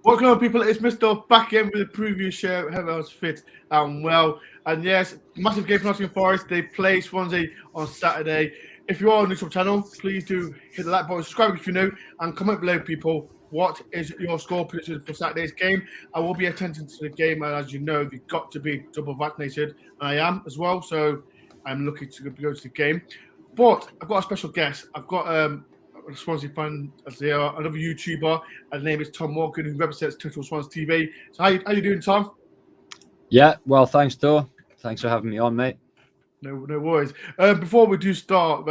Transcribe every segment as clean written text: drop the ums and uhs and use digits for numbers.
Welcome on, people. It's Mr. back in with a preview show. Hope everyone's fit and well. And yes, massive game for Nottingham Forest. They play Swansea on Saturday. If you are new to the channel, please do hit the like button, subscribe if you're new, and comment below, people. What is your score prediction for Saturday's game? I will be attending to the game, and as you know, you've got to be double vaccinated, and I am as well. So I'm looking to go to the game. But I've got a special guest. I've got a Swansea fan as they are, another YouTuber. His name is Tom Morgan, who represents Total Swans TV. So how you doing, Tom? Yeah, well, thanks, Dor. Thanks for having me on, mate. No worries. Before we do start,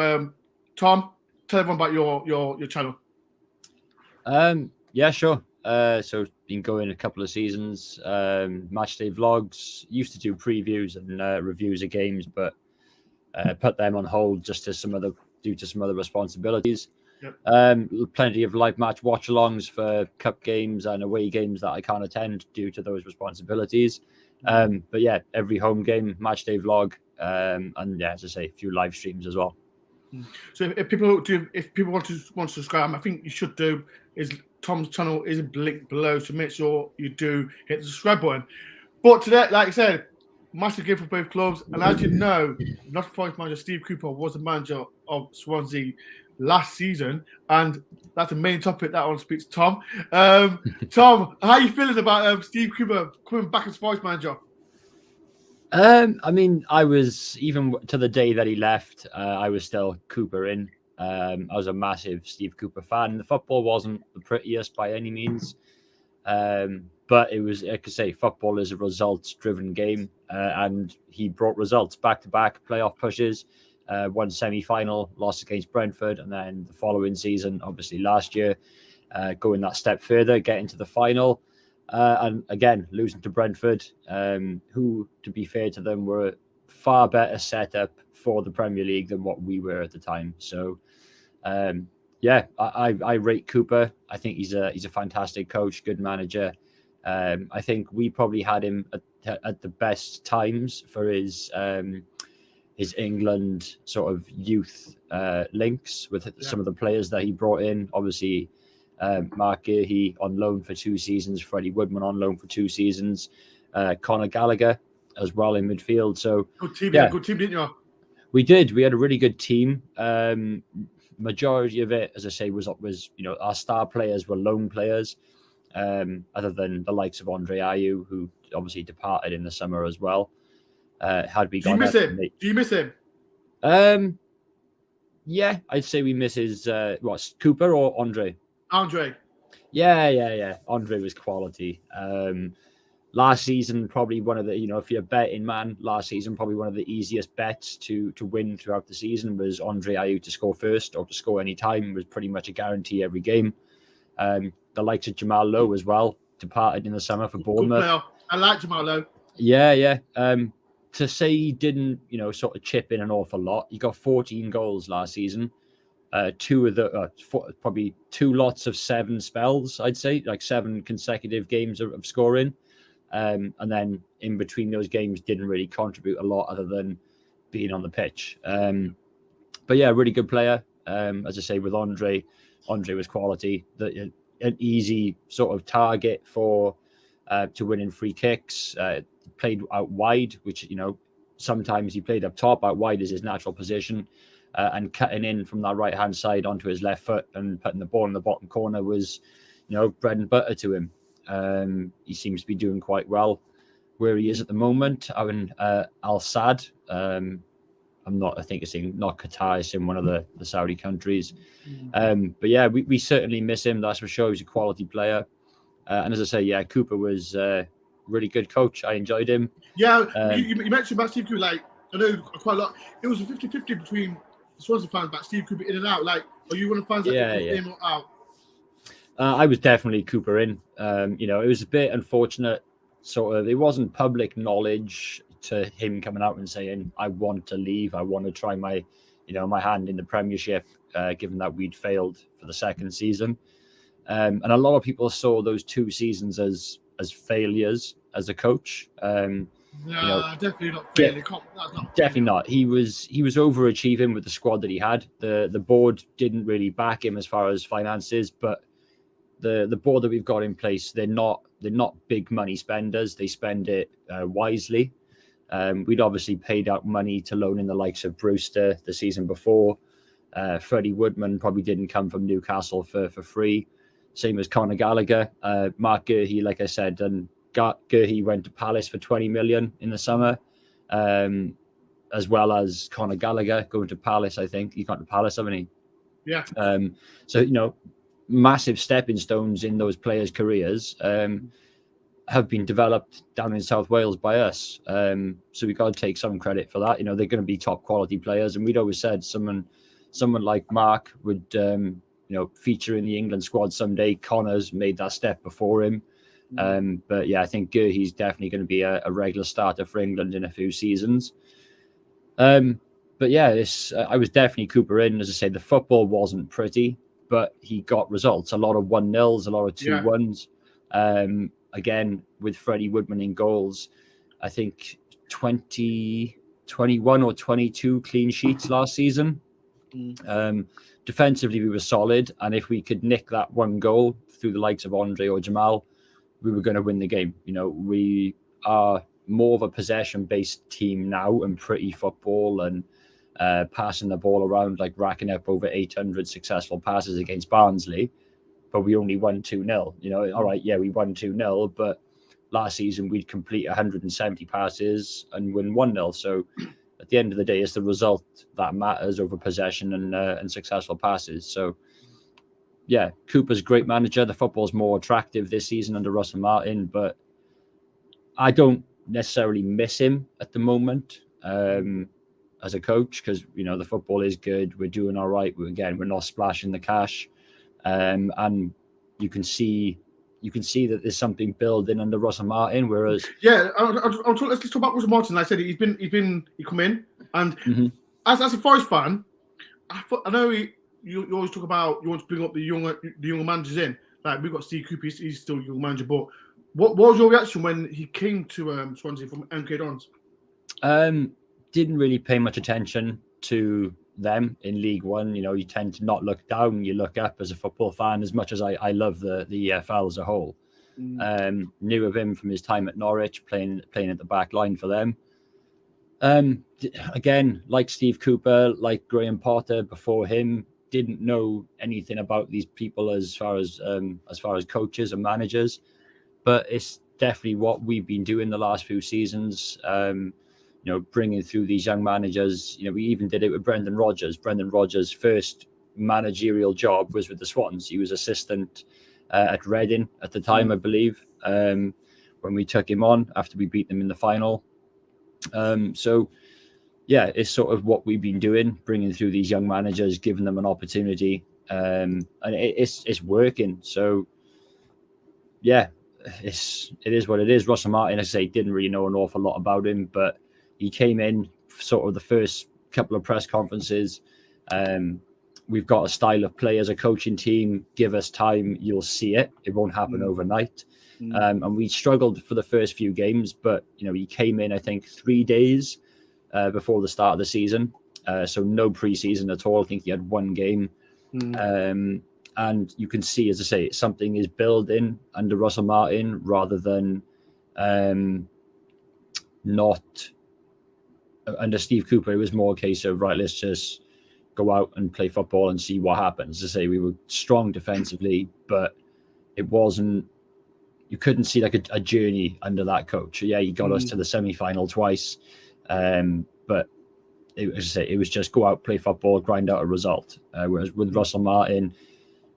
Tom, tell everyone about your channel. Yeah, sure. So been going a couple of seasons. Matchday vlogs. Used to do previews and reviews of games, but put them on hold just to due to some other responsibilities. Yep. Plenty of live match watch-alongs for cup games and away games that I can't attend due to those responsibilities. But yeah, every home game, match day vlog, and yeah, as I say, a few live streams as well. So if people want to subscribe, I think you should do is Tom's channel is linked below, so make sure you do hit the subscribe button. But today, like I said, massive game for both clubs, and as you know, Nottingham Forest manager Steve Cooper was the manager of Swansea last season, and that's the main topic that I want to speak to Tom. Tom, how are you feeling about Steve Cooper coming back as Forest manager? I mean, I was, even to the day that he left, I was still Cooper in. I was a massive Steve Cooper fan. The football wasn't the prettiest by any means, but it was, like I say, football is a results-driven game, and he brought results back-to-back playoff pushes. One semi-final, lost against Brentford, and then the following season, obviously last year, going that step further, getting to the final, and again losing to Brentford, who, to be fair to them, were far better set up for the Premier League than what we were at the time. So, yeah, I rate Cooper. I think he's a fantastic coach, good manager. I think we probably had him at the best times for his England sort of youth links with some of the players that he brought in. Obviously, Mark Gahey on loan for 2 seasons, Freddie Woodman on loan for 2 seasons, Conor Gallagher as well in midfield. So good team, good team, didn't you? We did. We had a really good team. Majority of it, as I say, was our star players were loan players, other than the likes of Andre Ayew, who obviously departed in the summer as well. Had we gone? Do you miss him? Yeah, I'd say we miss his Cooper or Andre? Andre. Yeah. Andre was quality. Last season, probably one of the, if you're a betting man, last season probably one of the easiest bets to win throughout the season was Andre Ayew to score first or to score any time. Was pretty much a guarantee every game. The likes of Jamal Lowe as well departed in the summer for Bournemouth. I like Jamal Lowe. Yeah. To say he didn't, sort of chip in an awful lot. He got 14 goals last season. Probably 2 lots of 7 spells, I'd say, like 7 consecutive games of scoring. And then in between those games, didn't really contribute a lot other than being on the pitch. But yeah, really good player. As I say, with Andre was quality. An easy sort of target for to win in free kicks. Played out wide, which sometimes he played up top. Out wide is his natural position, and cutting in from that right hand side onto his left foot and putting the ball in the bottom corner was, bread and butter to him. He seems to be doing quite well where he is at the moment. Al Sadd. I think it's not Qatar, it's in one of the Saudi countries. But yeah, we certainly miss him. That's for sure. He's a quality player. And as I say, yeah, Cooper was really good coach. I enjoyed him. Yeah, you mentioned about Steve Cooper, like, I know quite a lot. It was a 50-50 between the Swansea fans about Steve Cooper in and out. Like, are you one of the fans that in or out? I was definitely Cooper in. It was a bit unfortunate. Sort of, it wasn't public knowledge to him coming out and saying, I want to leave. I want to try my hand in the Premiership, given that we'd failed for the second season. And a lot of people saw those 2 seasons as failures as a coach. Definitely not failing. Definitely not. He was overachieving with the squad that he had. The board didn't really back him as far as finances, but the board that we've got in place, they're not big money spenders. They spend it wisely. We'd obviously paid out money to loan in the likes of Brewster the season before. Freddie Woodman probably didn't come from Newcastle for free. Same as Conor Gallagher. Mark Gurhey, like I said, and Gurhey went to Palace for 20 million in the summer, as well as Conor Gallagher going to Palace. I think he got to Palace, haven't he? Yeah. So massive stepping stones in those players' careers have been developed down in South Wales by us. So we got to take some credit for that. They're going to be top quality players, and we'd always said someone like Mark would feature in the England squad someday. Connor's made that step before him. But yeah, I think Gurhey's definitely going to be a regular starter for England in a few seasons. But yeah, I was definitely Cooper in. As I say, the football wasn't pretty, but he got results. A lot of 1-0s, a lot of 2-1s. Again, with Freddie Woodman in goals, I think 21 or 22 clean sheets last season. Defensively, we were solid, and if we could nick that one goal through the likes of Andre or Jamal, we were going to win the game. We are more of a possession-based team now, and pretty football and passing the ball around, like racking up over 800 successful passes against Barnsley, but we only won 2-0. All right, yeah, we won 2-0, but last season we'd complete 170 passes and win 1-0. So at the end of the day, it's the result that matters over possession and successful passes. So yeah, Cooper's a great manager. The football's more attractive this season under Russell Martin, but I don't necessarily miss him at the moment as a coach, because the football is good. We're doing all right. We're not splashing the cash, and you can see that there's something building under Russell Martin. Whereas let's talk about Russell Martin. Like I said, he come in, and as a Forest fan, I know you always talk about you want to bring up the younger managers in. Like we've got Steve Cooper, he's still a young manager, but what was your reaction when he came to Swansea from MK Dons? Didn't really pay much attention to them in League One. You tend to not look down, you look up as a football fan, as much as I love the EFL as a whole. Knew of him from his time at Norwich, playing at the back line for them. Again, like Steve Cooper, like Graham Potter before him, didn't know anything about these people as far as coaches and managers, but it's definitely what we've been doing the last few seasons. Bringing through these young managers. We even did it with Brendan Rodgers. Brendan Rodgers' first managerial job was with the Swans. He was assistant at Reading at the time, I believe, when we took him on after we beat them in the final. So yeah, it's sort of what we've been doing, bringing through these young managers, giving them an opportunity, and it's working. So yeah, it is what it is. Russell Martin, I say, didn't really know an awful lot about him, but he came in sort of the first couple of press conferences. We've got a style of play as a coaching team. Give us time, you'll see it. It won't happen overnight. And we struggled for the first few games, but he came in, I think, 3 days before the start of the season. So no preseason at all. I think he had one game. And you can see, as I say, something is building under Russell Martin rather than not under Steve Cooper. It was more a case of, right, let's just go out and play football and see what happens. As I say, we were strong defensively, but it wasn't, you couldn't see like a journey under that coach. Yeah, he got us to the semi-final twice, but it was just go out, play football, grind out a result. Whereas with Russell Martin,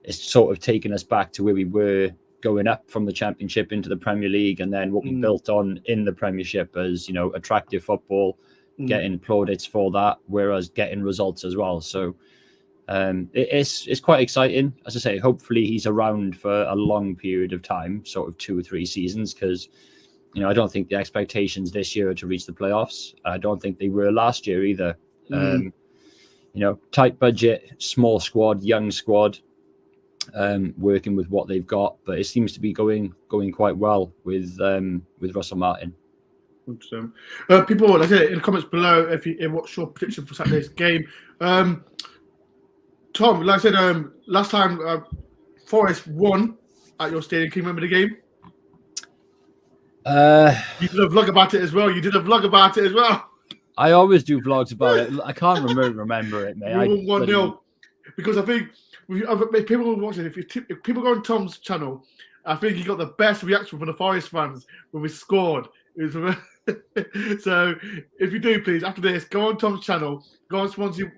it's sort of taken us back to where we were going up from the Championship into the Premier League, and then what we built on in the Premiership as attractive football, getting plaudits for that, whereas getting results as well. So it's quite exciting. As I say, hopefully he's around for a long period of time, sort of 2 or 3 seasons, because I don't think the expectations this year are to reach the playoffs. I don't think they were last year either. Tight budget, small squad, young squad, working with what they've got, but it seems to be going quite well with Russell Martin. People, like I said, in the comments below, if what's your prediction for Saturday's game? Tom, like I said, last time Forest won at your stadium. Can you remember the game? Uh, You did a vlog about it as well. I always do vlogs about it. I can't remember it, mate. We won 1-0 because I think if people will watch it. If people go on Tom's channel, I think he got the best reaction from the Forest fans when we scored. So if you do, please, after this, go on Tom's channel, go on Swansea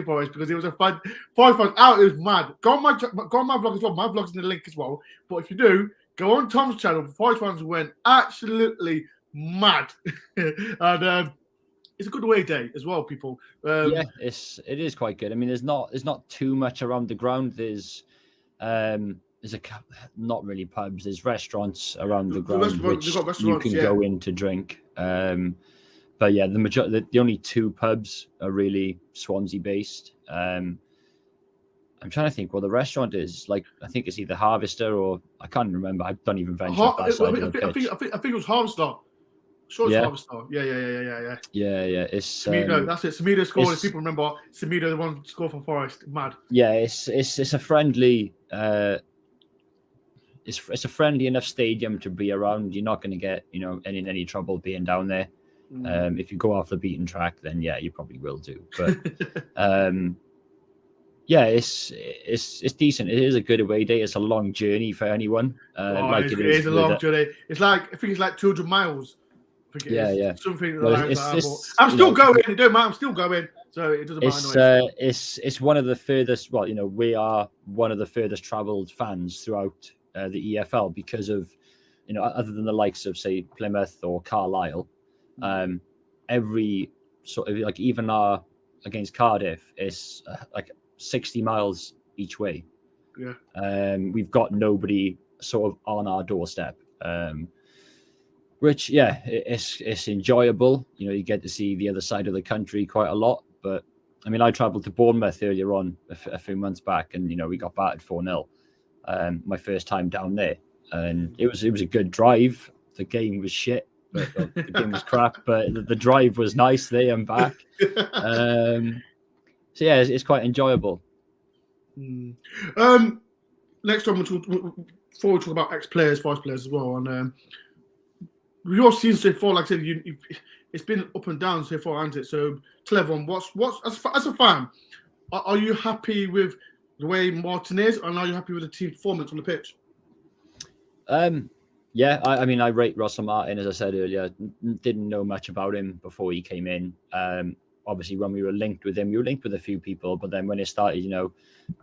Forest, because it was a fun. Forest fans out, it was mad. Go on my vlog as well. My vlog's in the link as well. But if you do, go on Tom's channel. Forest fans went absolutely mad, and it's a good away day as well, people. Yeah, it is quite good. I mean, there's not too much around the ground. There's not really pubs. There's restaurants around the ground which you can go in to drink. But yeah, the only two pubs are really Swansea based. I'm trying to think what the restaurant is. Like, I think it's either Harvester or I can't remember. I don't even venture up that side of the pitch. I think it was Harvester. Sure, it's Harvester. Yeah. Yeah. It's Semedo, that's it. Semedo scored. If people remember, Semedo the one scored for Forest. Mad. Yeah, it's a friendly. It's a friendly enough stadium to be around. You're not going to get any trouble being down there. If you go off the beaten track, then yeah, you probably will do. But yeah, it's decent. It is a good away day. It's a long journey for anyone. It is a long journey. I think it's like 200 miles. Yeah. Something like that. I'm still going. It don't matter. I'm still going. So it doesn't matter. It's one of the furthest. Well, we are one of the furthest travelled fans throughout the EFL because of, other than the likes of say Plymouth or Carlisle, every sort of like even our against Cardiff is like 60 miles each way. Yeah. We've got nobody sort of on our doorstep. Which, yeah, it's enjoyable. You get to see the other side of the country quite a lot. But, I mean, I travelled to Bournemouth earlier on a few months back, and, we got battered 4-0. My first time down there. And it was a good drive. The game was shit. But, the game was crap. But the drive was nice there and back. So, yeah, it's quite enjoyable. Next time, before we talk about ex-players, vice players as well, and your season so far, like I said, it's been up and down so far, hasn't it? So tell everyone, what's as a fan, are you happy with the way Martin is, and are you happy with the team performance on the pitch? Yeah, I mean, I rate Russell Martin, as I said earlier. Didn't know much about him before he came in. Obviously, when we were linked with him, we were linked with a few people, but then when it started,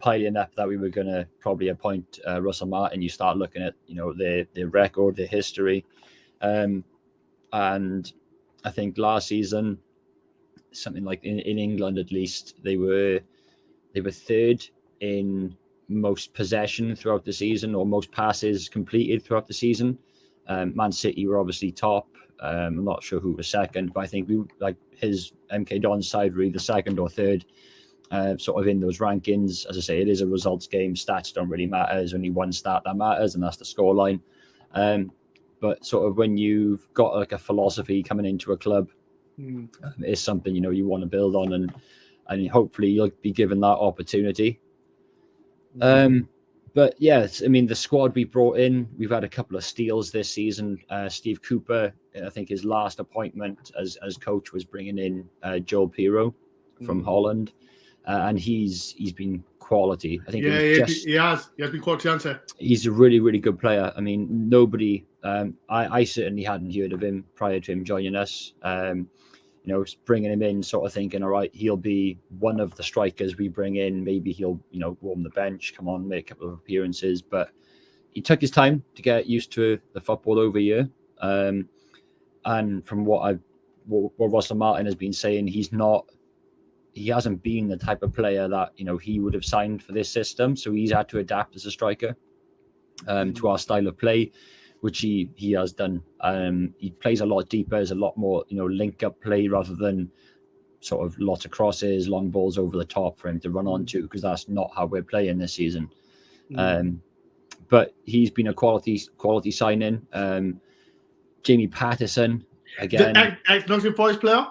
piling up that we were going to probably appoint Russell Martin, you start looking at, their record, their history. And I think last season, something like in England at least, they were third in most possession throughout the season, or most passes completed throughout the season. Man City were obviously top. I'm not sure who was second, but I think his MK Dons side were either second or third, sort of in those rankings. As I say, it is a results game. Stats don't really matter. There's only one stat that matters, and that's the scoreline. But sort of when you've got like a philosophy coming into a club, it's something you want to build on, and hopefully you'll be given that opportunity. But yeah, I mean, the squad we brought in, we've had a couple of steals this season. Steve Cooper, I think his last appointment as coach was bringing in Joel Pirro from Holland, and he's been quality. I think he has been quality answer. He's a really, really good player. I mean, nobody. I certainly hadn't heard of him prior to him joining us. Bringing him in, sort of thinking, all right, he'll be one of the strikers we bring in. Maybe he'll, warm the bench, come on, make a couple of appearances. But he took his time to get used to the football over here. And from what Russell Martin has been saying, he hasn't been the type of player that, he would have signed for this system. So he's had to adapt as a striker to our style of play, which he has done. He plays a lot deeper, is a lot more, link up play rather than sort of lots of crosses, long balls over the top for him to run onto, because that's not how we're playing this season. But he's been a quality signing. Jamie Patterson, again. Ex-Nottingham Forest player?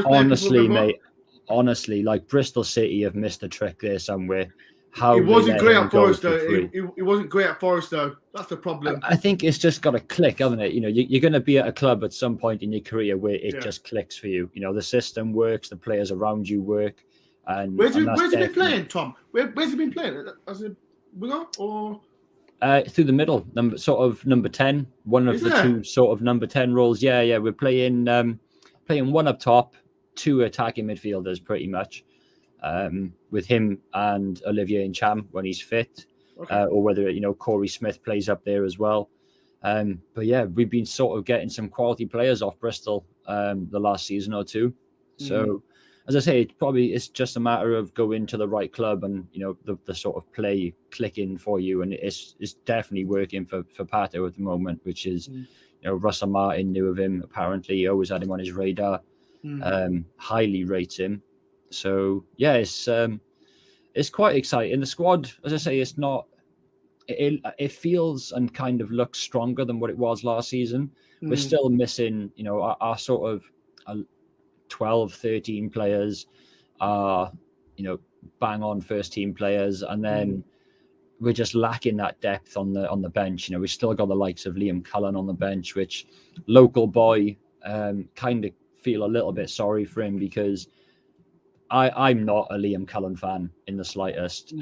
Honestly, mate, like Bristol City have missed a trick there somewhere. how He they wasn't let great him at go Forest, for though. free. He wasn't great at Forest, though. That's the problem. I think it's just got to click, hasn't it? You know, you're going to be at a club at some point in your career where it just clicks for you. You know, the system works, the players around you work. And where's he that's been playing, Tom? Where's he been playing? As a winger or? Through the middle, number 10, one of the two sort of number 10 roles. Yeah. We're playing one up top, two attacking midfielders, pretty much, with him and Olivier Ncham when he's fit, or whether Corey Smith plays up there as well. But yeah, we've been sort of getting some quality players off Bristol the last season or two. So, as I say, it's just a matter of going to the right club and the sort of play clicking for you, and it's definitely working for Pato at the moment, which is Russell Martin knew of him apparently. He always had him on his radar, highly rates him. So yeah, it's quite exciting. The squad, as I say, it's not. It feels and kind of looks stronger than what it was last season. We're still missing, our sort of 12, 13 players are, bang on first team players, and then we're just lacking that depth on the bench. We've still got the likes of Liam Cullen on the bench, which local boy, kind of feel a little bit sorry for him because I'm not a Liam Cullen fan in the slightest.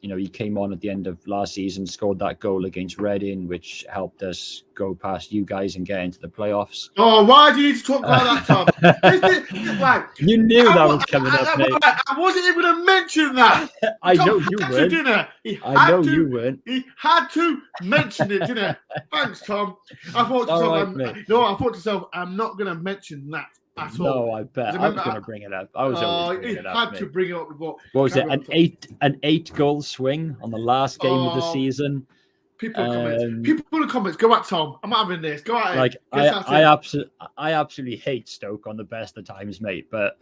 He came on at the end of last season, scored that goal against Reading, which helped us go past you guys and get into the playoffs. Oh, why do you need to talk about that, Tom? Right. You knew that was coming up, mate. I wasn't even going to mention that. I know you weren't. You weren't. He had to mention it, didn't he? Thanks, Tom. I thought to myself, I'm not going to mention that. At all. No, I bet. I was going to bring it up. I was always bringing it up. Had to bring it up. What was it? An 8-goal swing on the last game of the season. People in the comments. Go at Tom. I'm not having this. Go at like I absolutely hate Stoke on the best of times, mate. But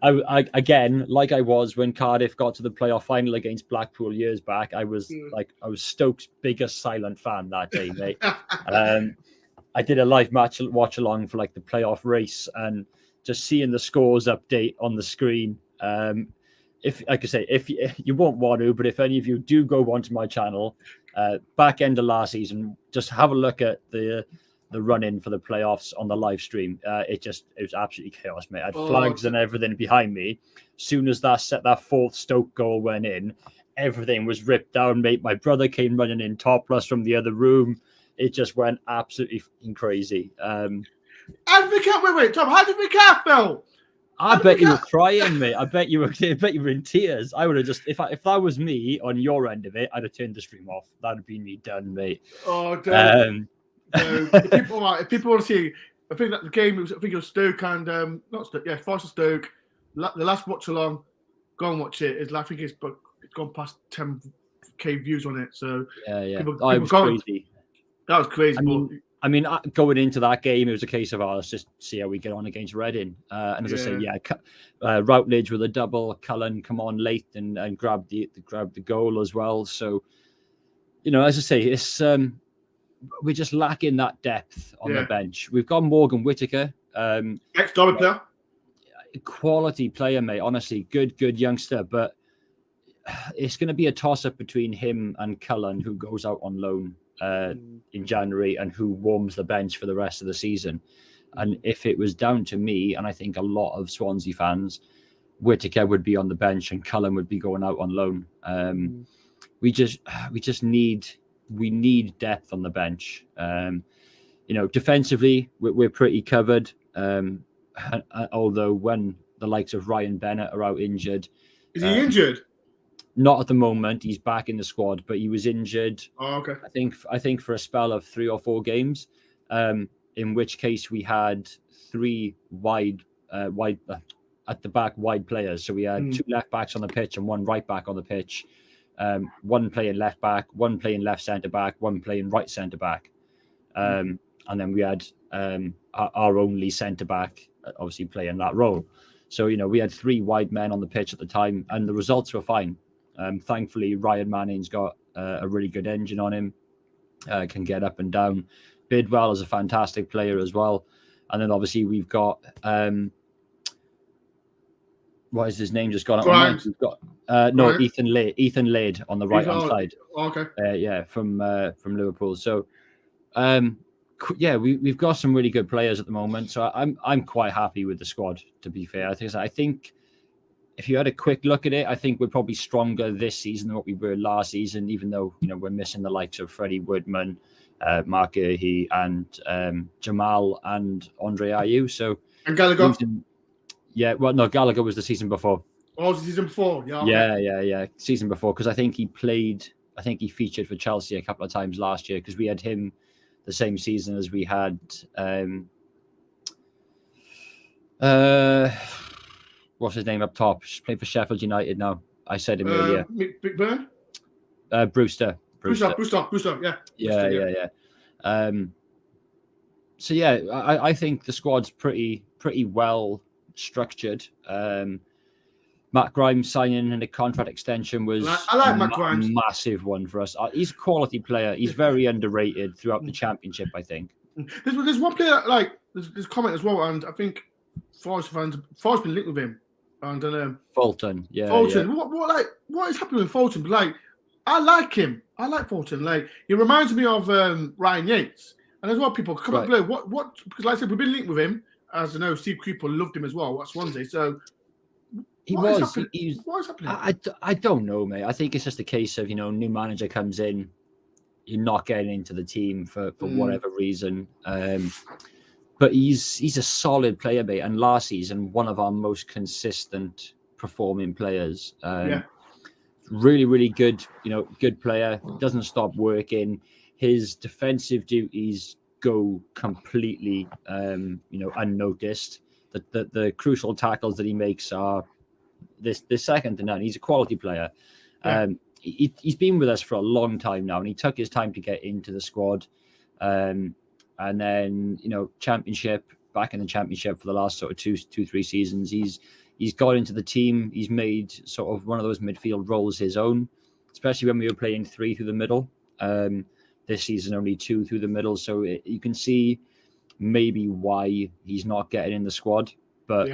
I again, like I was when Cardiff got to the playoff final against Blackpool years back. I was Stoke's biggest silent fan that day, mate. I did a live watch along for the playoff race and just seeing the scores update on the screen. If like I say, if you won't want to, but if any of you do go onto my channel, back end of last season, just have a look at the run in for the playoffs on the live stream. It was absolutely chaos, mate. I had flags and everything behind me. As soon as that fourth Stoke goal went in, everything was ripped down, mate. My brother came running in topless from the other room. It just went absolutely crazy. How did Tom? How did Vicar feel? I bet you were crying, mate. I bet you were in tears. I would have just, if that was me on your end of it, I'd have turned the stream off. That'd have been me done, mate. Oh, damn. If people want to see, I think that the game was, it was Stoke and not Stoke, Forest Stoke. The last watch along, go and watch it. I think it's gone past 10k views on it. So it was crazy. That was crazy. I mean, going into that game, it was a case of, let's just see how we get on against Reading. And as I say, Routledge with a double, Cullen come on late and grab the goal as well. So, as I say, it's we're just lacking that depth on the bench. We've got Morgan Whittaker, ex-Derby player, quality player, mate. Honestly, good youngster, but it's going to be a toss-up between him and Cullen, who goes out on loan in January and who warms the bench for the rest of the season. And if it was down to me, and I think a lot of Swansea fans, Whittaker would be on the bench and Cullen would be going out on loan. We just need depth on the bench. Defensively we're pretty covered. Although when the likes of Ryan Bennett are out injured, is he injured? Not at the moment. He's back in the squad, but he was injured. Oh, okay. I think for a spell of 3 or 4 games, in which case we had 3 wide at the back wide players. So we had 2 left backs on the pitch and 1 right back on the pitch. One playing left back, 1 playing left centre back, 1 playing right centre back, and then we had our only centre back obviously playing that role. So we had 3 wide men on the pitch at the time, and the results were fine. Thankfully, Ryan Manning's got a really good engine on him, can get up and down. Bidwell is a fantastic player as well. And then obviously we've got Why is his name just gone out? My mind? We've got no Ethan Laird on the right hand side. Okay. From Liverpool. So, we've got some really good players at the moment. So I'm quite happy with the squad. To be fair, I think if you had a quick look at it, I think we're probably stronger this season than what we were last season. Even though we're missing the likes of Freddie Woodman, Mark Gurhey, and Jamal and Andre Ayew. So and Gallagher. Gallagher was the season before. Oh, the season before. Yeah. Okay. Yeah. Season before, because I think he featured for Chelsea a couple of times last year, because we had him the same season as we had what's his name up top? He's playing for Sheffield United now. I said him earlier. Big Burn? Brewster. Yeah. Yeah. I think the squad's pretty well structured. Matt Grimes signing and a contract extension was I like Matt Grimes. Massive one for us. He's a quality player. He's very underrated throughout the championship, I think. There's one player, there's comment as well, and I think Forest been linked with him. And Fulton, Fulton. Yeah. What is happening with Fulton? I like him. I like Fulton. He reminds me of Ryan Yates. And there's a lot of people come up below. What? Because like I said, we've been linked with him. As you know, Steve Creeper loved him as well at Swansea. So what is happening? I don't know, mate. I think it's just a case of new manager comes in, you're not getting into the team for whatever reason. But he's a solid player, mate. And last season, one of our most consistent performing players. Really, really good. Good player. Doesn't stop working. His defensive duties go completely, unnoticed. The crucial tackles that he makes are the second to none. He's a quality player. He's been with us for a long time now, and he took his time to get into the squad. And then, championship, back in the championship for the last sort of two, 3 seasons, he's got into the team. He's made sort of one of those midfield roles his own, especially when we were playing 3 through the middle. This season, only 2 through the middle. So you can see maybe why he's not getting in the squad. But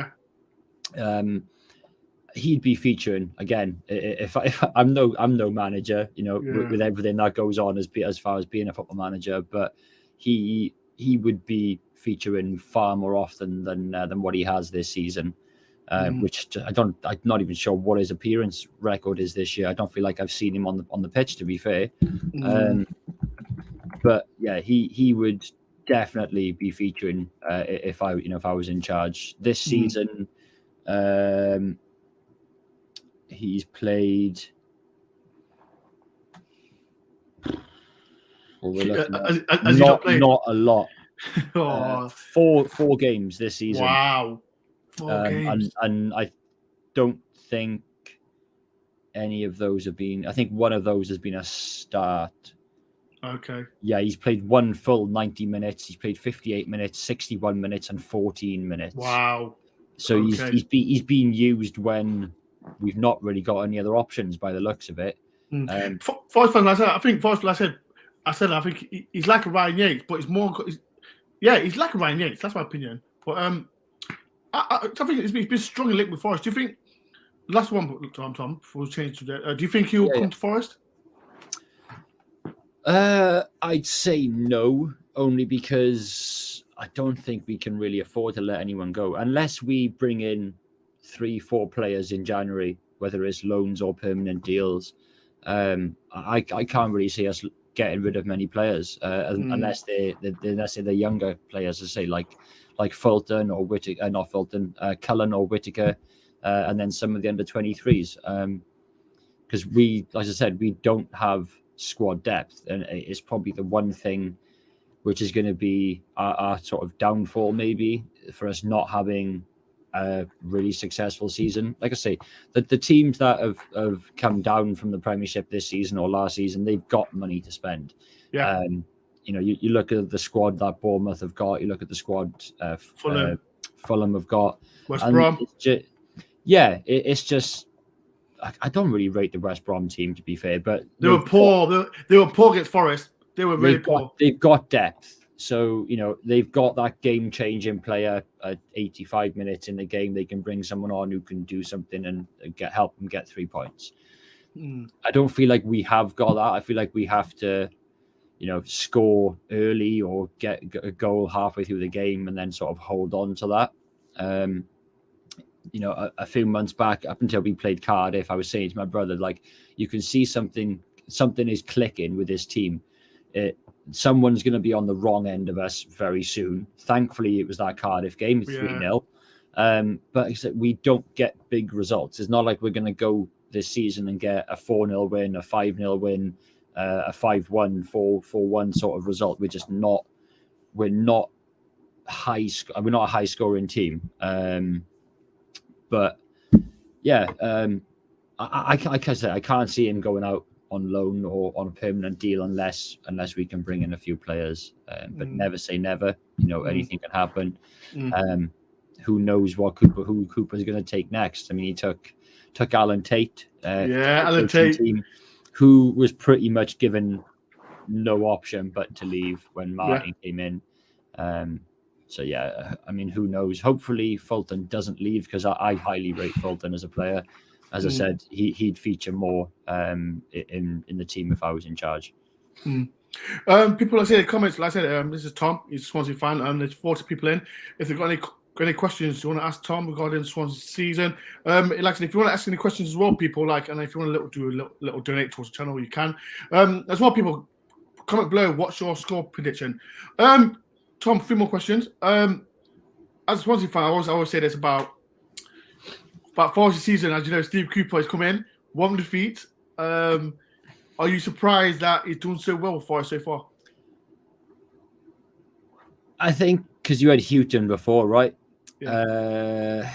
he'd be featuring again if I'm no manager, with everything that goes on as far as being a football manager. But he would be featuring far more often than what he has this season, which I'm not even sure what his appearance record is this year. I don't feel like I've seen him on the pitch, to be fair. But yeah, he would definitely be featuring if I was in charge this season. He's played. Not a lot. 4 games this season. Wow. 4 games. And I don't think any of those have been. I think one of those has been a start. Okay. Yeah, he's played 1 full 90 minutes. He's played 58 minutes, 61 minutes, and 14 minutes. Wow. So he's been used when we've not really got any other options by the looks of it. Forest fans, I think he's like a Ryan Yates, but he's like a Ryan Yates. That's my opinion. But I think he's been strongly linked with Forest. Do you think last one, Tom, before we change to that? Do you think he'll come to Forest? I'd say no, only because I don't think we can really afford to let anyone go unless we bring in 3-4 players in January, whether it's loans or permanent deals. I can't really see us getting rid of many players unless they're younger players, say like Fulton or Whittaker, not Fulton, Cullen or Whittaker, and then some of the under 23s. Because like I said, we don't have squad depth, and it's probably the one thing which is going to be our sort of downfall, maybe, for us not having a really successful season. Like I say, the teams that have come down from the Premiership this season or last season, they've got money to spend. Yeah. You look at the squad that Bournemouth have got. You look at the squad Fulham have got. West Brom. It's just I don't really rate the West Brom team, to be fair, but they were poor. They were poor against Forest. They were really poor. They've got depth. So, they've got that game-changing player at 85 minutes in the game. They can bring someone on who can do something and help them get 3 points. I don't feel like we have got that. I feel like we have to, score early or get a goal halfway through the game and then sort of hold on to that. A few months back, up until we played Cardiff, I was saying to my brother, like, you can see something is clicking with this team. Someone's going to be on the wrong end of us very soon. Thankfully, it was that Cardiff game, 3-0. But except we don't get big results. It's not like we're going to go this season and get a 4-0 win, a 5-0 win, a 5-1, 4-1 sort of result. We're just not. We're not we're not a high scoring team. But yeah, I can't see him going out on loan or on a permanent deal unless we can bring in a few players. But never say never. Anything can happen. Who knows who Cooper's going to take next? I mean, he took Alan Tate. Alan Tate, team, who was pretty much given no option but to leave when Martin came in. So yeah, I mean, who knows? Hopefully Fulton doesn't leave, because I highly rate Fulton as a player. As I said, he'd feature more in the team if I was in charge. People are saying in the comments, like I said, this is Tom, he's a Swansea fan, there's 40 people in. If they've got any questions you want to ask Tom regarding Swansea season, like I said, if you want to ask any questions as well, people, and if you want to do a little donate towards the channel, you can. As well, people, comment below, what's your score prediction? Tom, 3 more questions. As a Swansea fan, I always say this about Forest season. As you know, Steve Cooper has come in, 1 defeat. Are you surprised that he's done so well with Forest so far? I think because you had Houghton before, right? Yeah.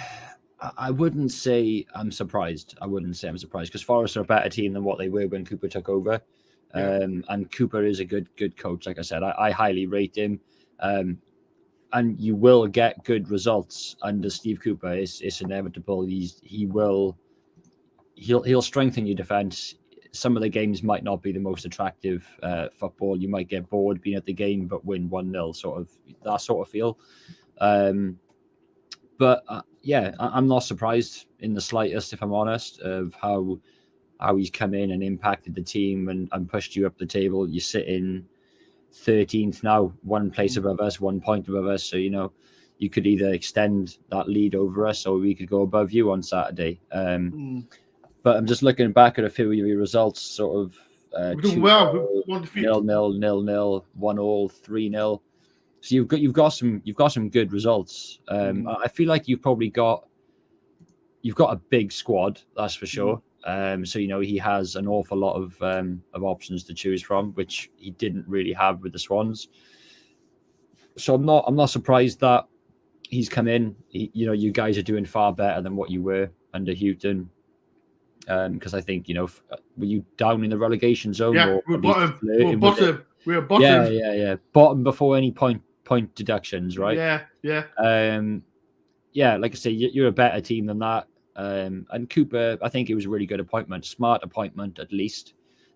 I wouldn't say I'm surprised. Because Forest are a better team than what they were when Cooper took over. And Cooper is a good coach. Like I said, I highly rate him. And you will get good results under Steve Cooper. It's inevitable. He'll strengthen your defense. Some of the games might not be the most attractive football. You might get bored being at the game, but win 1-0, that sort of feel. But I'm not surprised in the slightest, if I'm honest, of how he's come in and impacted the team and pushed you up the table. You're sitting 13th now, 1 place above us, 1 point above us. So, you could either extend that lead over us or we could go above you on Saturday. But I'm just looking back at a few of your results, sort of. We're doing well. 1-0, 0-0, 1-0, 3-0. So you've got some good results. I feel like you've got a big squad, that's for sure. So he has an awful lot of options to choose from, which he didn't really have with the Swans. So I'm not surprised that he's come in. You guys are doing far better than what you were under Houghton. Because I think were you down in the relegation zone? Yeah, or we're bottom. We're bottom. We're bottom. Yeah. Bottom before any point deductions, right? Yeah. Like I say, you're a better team than that. And Cooper, I think it was a really good appointment, smart appointment at least.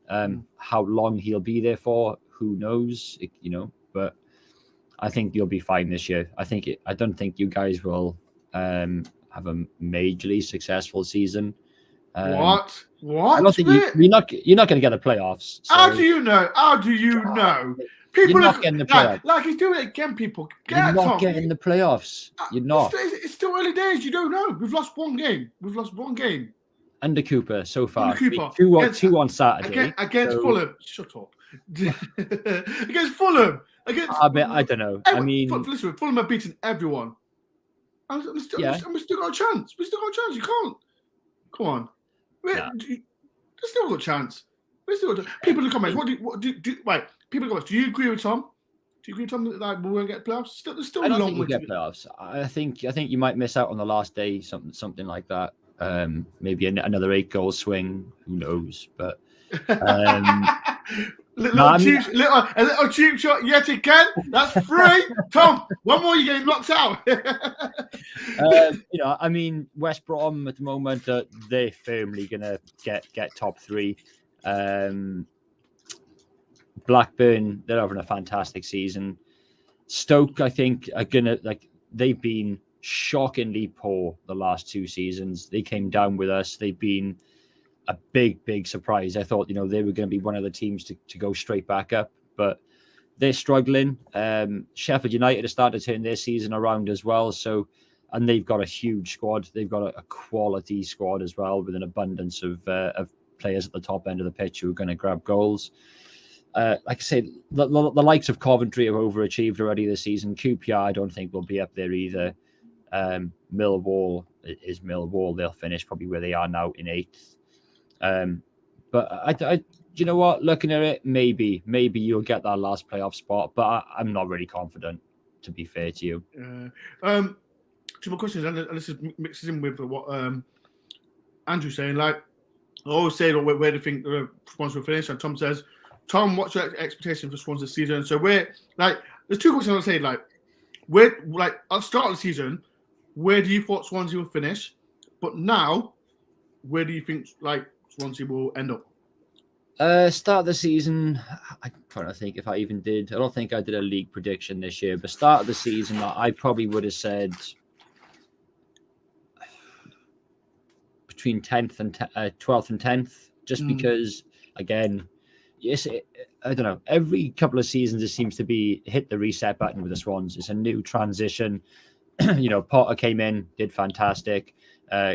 How long he'll be there for, who knows? But I think you'll be fine this year. I don't think you guys will have a majorly successul season. What? I don't think you're not going to get the playoffs. So. How do you know? People you're not getting the playoffs. Like he's doing it again, people. You're not getting the playoffs. You're not. It's still early days. You don't know. We've lost 1 game. Under Cooper so far. Under Cooper. 2 on Saturday. Against Fulham. Shut up. Against Fulham. I don't know. Listen, Fulham have beaten everyone. And we still got a chance. You can't. Come on. There's still got a chance. People in the comments, people in the comments, do you agree with Tom? Do you agree with Tom that we won't get playoffs? There's still I don't a long think way we'll get playoffs. I think you might miss out on the last day, something like that. Maybe another 8-goal swing. Who knows? But a little cheap shot yet again. That's free. Tom, 1 more, you're getting locked out. West Brom at the moment, they're firmly gonna get top 3. Blackburn, they're having a fantastic season. Stoke, I think, are gonna they've been shockingly poor the last 2 seasons. They came down with us. They've been a big surprise. I thought, they were going to be one of the teams to go straight back up, but they're struggling. Sheffield United have started to turn their season around as well. So, and they've got a huge squad. They've got a quality squad as well, with an abundance of players at the top end of the pitch who are going to grab goals. Like I say, the likes of Coventry have overachieved already this season. QPR, I don't think will be up there either. Millwall is Millwall. They'll finish probably where they are now in 8th. But I you know what? Looking at it, maybe you'll get that last playoff spot, but I'm not really confident, to be fair to you. 2 more questions, and this is mixes in with what Andrew's saying. Like, I always say, where do you think the Swansea will finish? And Tom says, Tom, what's your expectation for Swansea this season? So there's 2 questions I'll say. Like, where, at the start of the season, where do you thought Swansea will finish? But now, where do you think Swansea will end up? Start of the season, I'm trying to think if I even did. I don't think I did a league prediction this year, but start of the season, I probably would have said between 10th and 12th and 10th, just because, again, yes, I don't know. Every couple of seasons, it seems to be hit the reset button with the Swans. It's a new transition. Potter came in, did fantastic.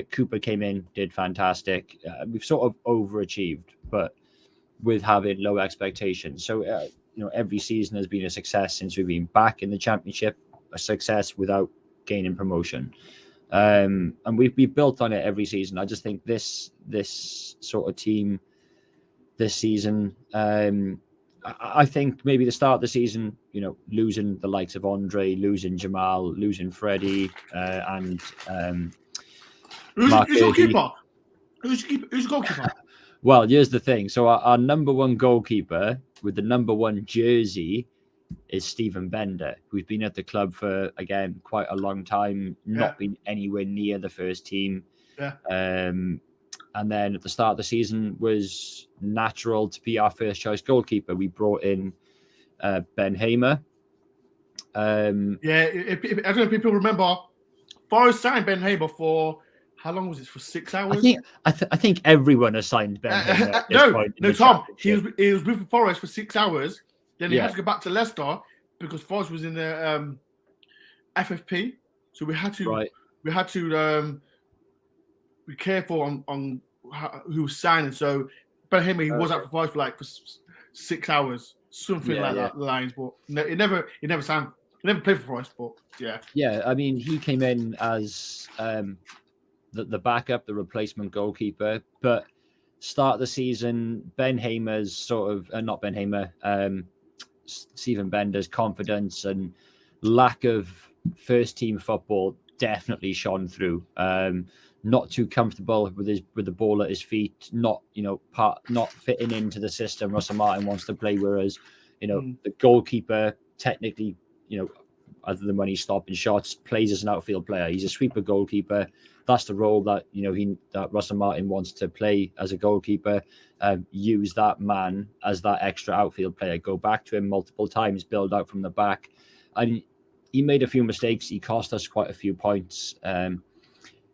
Cooper came in, did fantastic. We've sort of overachieved, but with having low expectations. So, every season has been a success since we've been back in the Championship, a success without gaining promotion. And we've built on it every season. I just think this sort of team this season, I think maybe the start of the season, losing the likes of Andre, losing Jamal, losing Freddie, and Who's your keeper? Who's your goalkeeper? Well, here's the thing. So our number 1 goalkeeper with the number 1 jersey is Stephen Bender, who's been at the club for, again, quite a long time, not been anywhere near the first team. Yeah. And then at the start of the season was natural to be our first choice goalkeeper. We brought in Ben Hamer. I don't know if people remember, Forest signed Ben Hamer for, how long was it? For 6 hours? I think everyone has signed Ben Hamer. No, Tom. He was with Forest for 6 hours. Then he had to go back to Leicester because Forest was in the FFP. So we had to be careful on who was signing. So Ben Hamer, he was out for Forest for 6 hours, something like that lines. But it never signed. He never played for Forest. But yeah. I mean, he came in as the backup, the replacement goalkeeper. But start of the season, Ben Hamer's sort of not Ben Hamer, Stephen Bender's confidence and lack of first team football definitely shone through. Not too comfortable with the ball at his feet, not fitting into the system Russell Martin wants to play. Whereas, the goalkeeper technically, other than when he's stopping shots, plays as an outfield player. He's a sweeper goalkeeper. That's the role that that Russell Martin wants to play as a goalkeeper. Use that man as that extra outfield player. Go back to him multiple times. Build out from the back. And he made a few mistakes. He cost us quite a few points.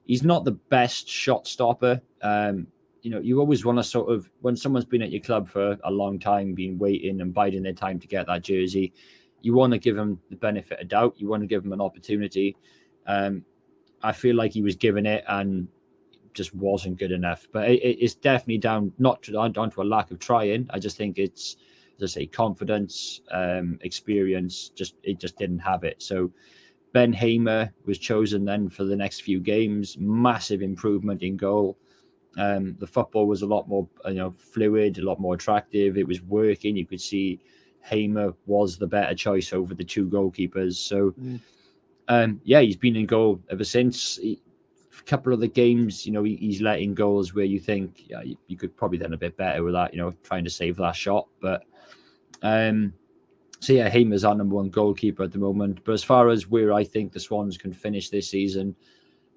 He's not the best shot stopper. You always want to sort of, when someone's been at your club for a long time, been waiting and biding their time to get that jersey, you want to give him the benefit of doubt. You want to give him an opportunity. I feel like he was given it and just wasn't good enough. But it's definitely down to a lack of trying. I just think it's, as I say, confidence, experience. It just didn't have it. So Ben Hamer was chosen then for the next few games. Massive improvement in goal. The football was a lot more, fluid, a lot more attractive. It was working. You could see Hamer was the better choice over the 2 goalkeepers. So, he's been in goal ever since. A couple of the games, he's letting goals where you think, you could probably done a bit better with that, trying to save that shot. But, Hamer's our number 1 goalkeeper at the moment. But as far as where I think the Swans can finish this season,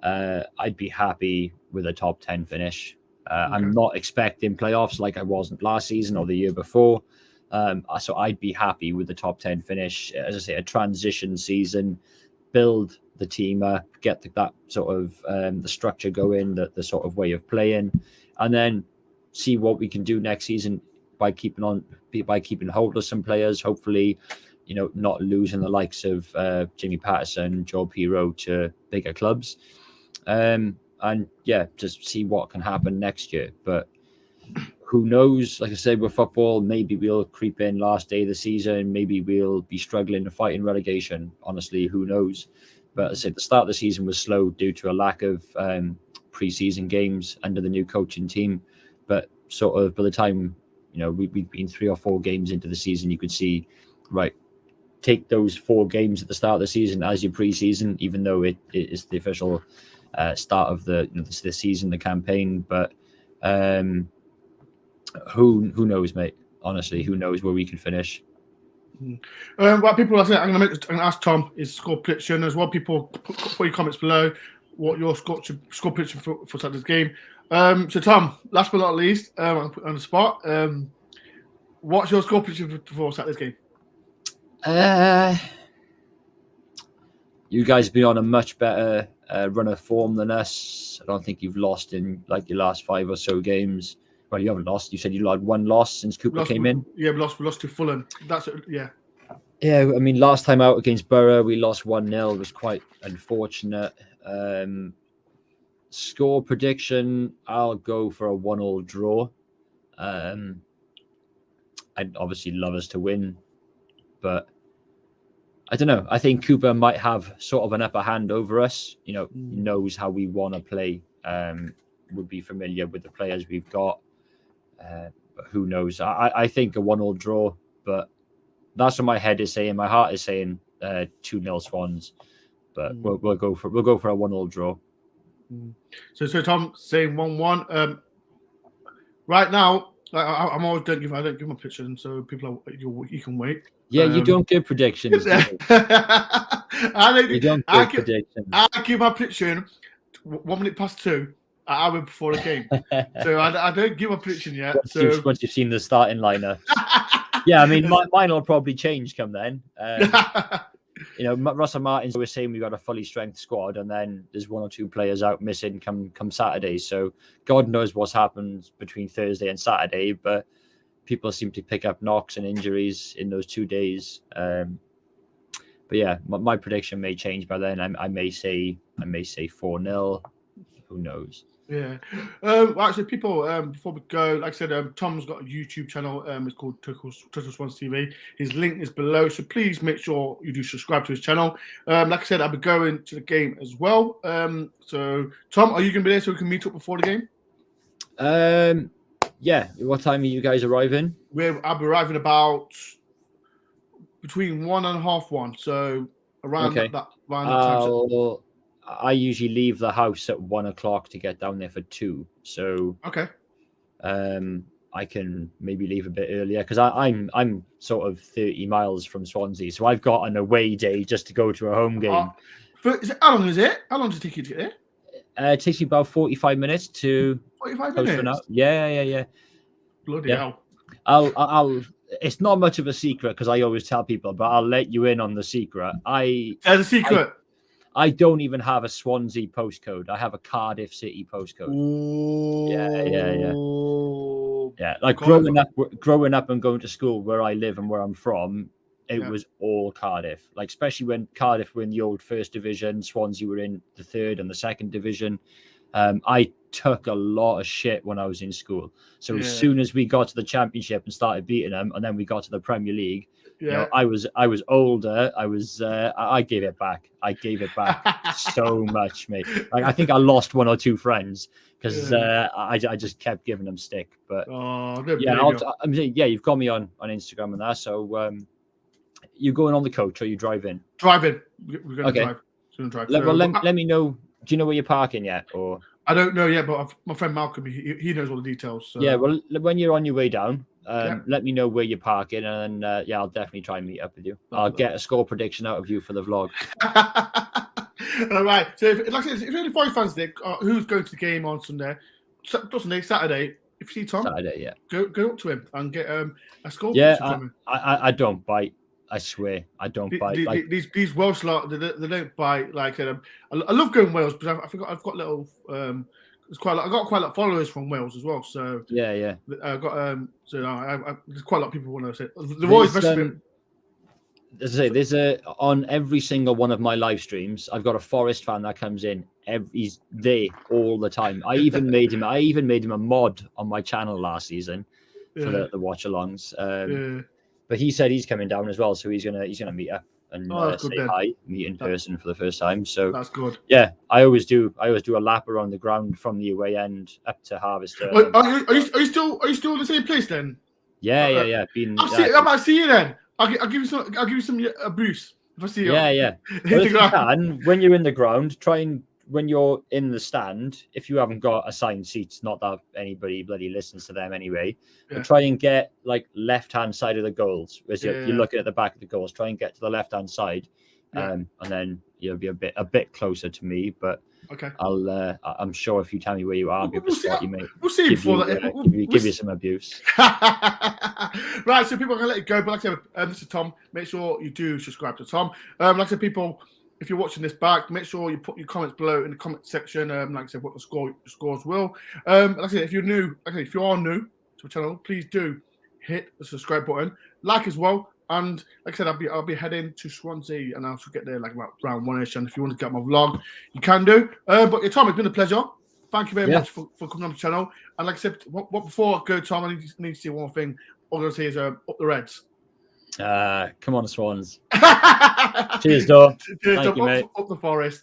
I'd be happy with a top 10 finish. I'm not expecting playoffs like I wasn't last season or the year before. So I'd be happy with the top 10 finish. As I say, a transition season, build the team up, get that sort of the structure going, the sort of way of playing, and then see what we can do next season by keeping hold of some players. Hopefully, not losing the likes of Jimmy Patterson, Joe Pirro to bigger clubs, and yeah, just see what can happen next year. But who knows? Like I said, with football, maybe we'll creep in last day of the season. Maybe we'll be struggling to fight in relegation. Honestly, who knows? But as I said, the start of the season was slow due to a lack of pre-season games under the new coaching team. But sort of by the time we've been 3 or 4 games into the season, you could see, right, take those 4 games at the start of the season as your pre-season, even though it is the official start of the season, the campaign. But who knows, mate? Honestly, who knows where we can finish? What people are saying, I'm going to ask Tom his score prediction as well. People put your comments below what your score prediction for Saturday's game. So Tom, last but not least, I'll put you on the spot. What's your score prediction for Saturday's game? You guys have been on a much better run of form than us. I don't think you've lost in like your last 5 or so games. Well, you haven't lost. You said you had 1 loss since Cooper came in. Yeah, we lost to Fulham. That's it. Yeah. Yeah, I mean, last time out against Borough, we lost 1-0. It was quite unfortunate. Score prediction, I'll go for a 1-1 draw. I'd obviously love us to win, but I don't know. I think Cooper might have sort of an upper hand over us. Knows how we want to play. Would be familiar with the players we've got. But who knows? I think a 1-1 draw, but that's what my head is saying. My heart is saying 2-0 Swans, but we'll go for a 1-1 draw. So Tom saying 1-1. Right now, I'm always I don't give my prediction, so people you can wait. Yeah, you don't give predictions. You don't give predictions. I give my prediction 1 minute past 2, an hour before the game. So I don't give a prediction yet. Once you've seen the starting lineup. Yeah, I mean, mine will probably change come then. Russell Martin's always saying we've got a fully strength squad, and then there's 1 or 2 players out missing come Saturday. So God knows what's happened between Thursday and Saturday, but people seem to pick up knocks and injuries in those 2 days. But yeah, my prediction may change by then. I may say 4-0. Who knows? Yeah. Well, actually, people, before we go, like I said, Tom's got a YouTube channel. It's called Total Swansea TV. His link is below, so please make sure you do subscribe to his channel. Like I said, I'll be going to the game as well. So, Tom, are you going to be there so we can meet up before the game? Yeah. What time are you guys arriving? I'll be arriving about between 1 and half 1. So around that time. I usually leave the house at 1 o'clock to get down there for 2. So okay. I can maybe leave a bit earlier because I'm sort of 30 miles from Swansea, so I've got an away day just to go to a home game. How long is it? How long does it take you to get there? It takes you about 45 minutes to. 45 minutes. Yeah. Bloody hell. I'll. It's not much of a secret because I always tell people, but I'll let you in on the secret. There's a secret. I don't even have a Swansea postcode. I have a Cardiff City postcode. Ooh. Yeah. Like growing up and going to school where I live and where I'm from, it was all Cardiff. Like especially when Cardiff were in the old first division, Swansea were in the third and the second division. I took a lot of shit when I was in school. So as soon as we got to the championship and started beating them, and then we got to the Premier League, I was older. I gave it back. I gave it back so much, mate. Like I think I lost 1 or 2 friends because I just kept giving them stick. But you've got me on Instagram and that. So you going on the coach or you driving? Driving. We're going to drive. Let me know. Do you know where you're parking yet? Or I don't know yet, but my friend Malcolm, he knows all the details. So. Yeah, well, when you're on your way down, let me know where you're parking, and I'll definitely try and meet up with you. I'll get a score prediction out of you for the vlog. All right. So, if you're any Forest fans, Nick, who's going to the game on Saturday? if you see Tom, Saturday, yeah. go up to him and get a score Yeah, picture from him. I don't bite. I swear, I don't bite. Like, These Welsh lot, they don't bite. Like I love going Wales because I've got little I got quite a lot of followers from Wales as well. So yeah. I got there's quite a lot of people want to say. They've always messaged me. As I say, on every single one of my live streams, I've got a Forest fan that comes in. He's there all the time. I even made him a mod on my channel last season for the watch-alongs. But he said he's coming down as well, so he's gonna meet up and say hi, meet in person for the first time. So that's good. Yeah, I always do a lap around the ground from the away end up to Harvester. Are you still in the same place then? Yeah. I might see you then. I'll give you some abuse if I see you. Yeah. Well, if you can, when you're in the ground, when you're in the stand, if you haven't got assigned seats, not that anybody bloody listens to them anyway, but try and get like left-hand side of the goals. Whereas you're looking at the back of the goals, try and get to the left-hand side, and then you'll be a bit closer to me. But okay, I'm sure if you tell me where you are, I'll be able to spot you, mate. We'll see before that. Give you some abuse. Right, so people are gonna let it go. But like I said, this is Tom. Make sure you do subscribe to Tom. Like I said, people, if you're watching this back, make sure you put your comments below in the comment section. Like I said, what the scores will. Like I said, if you are new to the channel, please do hit the subscribe button, like as well. And like I said, I'll be heading to Swansea, and I should get there like about round 1ish. And if you want to get my vlog, you can do. But yeah, Tom, it's been a pleasure. Thank you very much for coming on the channel. And like I said, what before I go, Tom, I need to say one thing. All I'm going to say is up the Reds. Come on, Swans. Cheers, Dor. Cheers, Thank you, mate. Up the Forest.